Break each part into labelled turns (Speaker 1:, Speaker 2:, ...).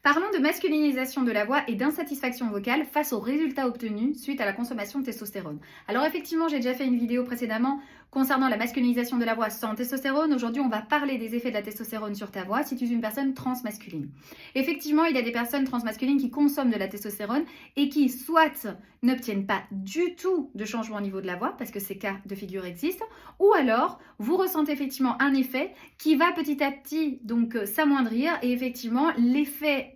Speaker 1: Parlons de masculinisation de la voix et d'insatisfaction vocale face aux résultats obtenus suite à la consommation de testostérone. Alors effectivement, j'ai déjà fait une vidéo précédemment concernant la masculinisation de la voix sans testostérone. Aujourd'hui, on va parler des effets de la testostérone sur ta voix si tu es une personne transmasculine. Effectivement, il y a des personnes transmasculines qui consomment de la testostérone et qui soit n'obtiennent pas du tout de changement au niveau de la voix, parce que ces cas de figure existent, ou alors vous ressentez effectivement un effet qui va petit à petit donc s'amoindrir et effectivement l'effet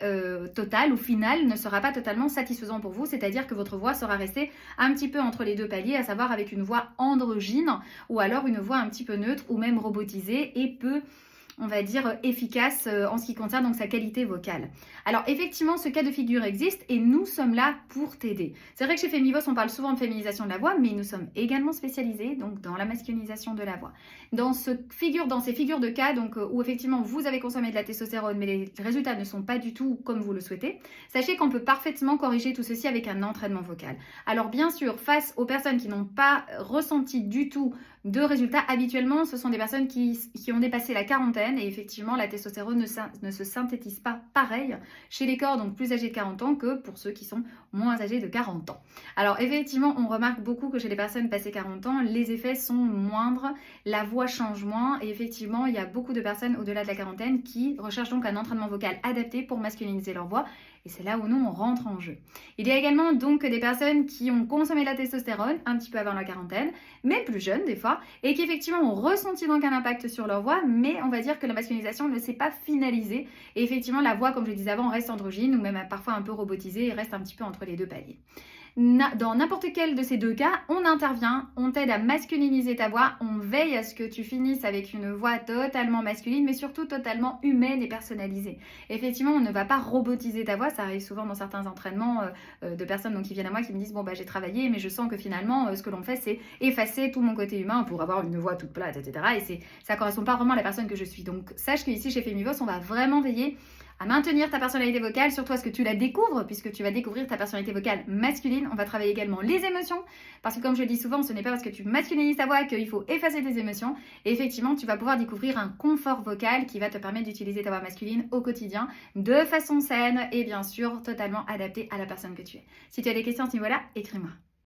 Speaker 1: total ou final ne sera pas totalement satisfaisant pour vous, c'est-à-dire que votre voix sera restée un petit peu entre les deux paliers, à savoir avec une voix androgyne ou alors une voix un petit peu neutre ou même robotisée et peu, on va dire, efficace en ce qui concerne donc sa qualité vocale. Alors effectivement, ce cas de figure existe et nous sommes là pour t'aider. C'est vrai que chez Femivos, on parle souvent de féminisation de la voix, mais nous sommes également spécialisés donc dans la masculinisation de la voix. Dans ces figures de cas donc où effectivement vous avez consommé de la testostérone, mais les résultats ne sont pas du tout comme vous le souhaitez, sachez qu'on peut parfaitement corriger tout ceci avec un entraînement vocal. Alors bien sûr, face aux personnes qui n'ont pas ressenti du tout de résultats, habituellement, ce sont des personnes qui ont dépassé la quarantaine et effectivement, la testostérone ne se synthétise pas pareil chez les corps donc plus âgés de 40 ans que pour ceux qui sont moins âgés de 40 ans. Alors effectivement, on remarque beaucoup que chez les personnes passées 40 ans, les effets sont moindres, la voix change moins et effectivement, il y a beaucoup de personnes au-delà de la quarantaine qui recherchent donc un entraînement vocal adapté pour masculiniser leur voix. Et c'est là où nous, on rentre en jeu. Il y a également donc des personnes qui ont consommé la testostérone un petit peu avant la quarantaine, mais plus jeunes des fois, et qui effectivement ont ressenti donc un impact sur leur voix, mais on va dire que la masculinisation ne s'est pas finalisée. Et effectivement, la voix, comme je le disais avant, reste androgyne ou même parfois un peu robotisée et reste un petit peu entre les deux paliers. Dans n'importe quel de ces deux cas, on intervient, on t'aide à masculiniser ta voix, on veille à ce que tu finisses avec une voix totalement masculine, mais surtout totalement humaine et personnalisée. Effectivement, on ne va pas robotiser ta voix, ça arrive souvent dans certains entraînements de personnes donc, qui viennent à moi qui me disent « Bon, bah j'ai travaillé, mais je sens que finalement, ce que l'on fait, c'est effacer tout mon côté humain pour avoir une voix toute plate, etc. » Et ça ne correspond pas vraiment à la personne que je suis. Donc, sache qu'ici, chez Femivos, on va vraiment veiller à maintenir ta personnalité vocale, surtout à ce que tu la découvres, puisque tu vas découvrir ta personnalité vocale masculine. On va travailler également les émotions, parce que comme je le dis souvent, ce n'est pas parce que tu masculinises ta voix qu'il faut effacer tes émotions. Et effectivement, tu vas pouvoir découvrir un confort vocal qui va te permettre d'utiliser ta voix masculine au quotidien, de façon saine et bien sûr totalement adaptée à la personne que tu es. Si tu as des questions à ce niveau-là, écris-moi.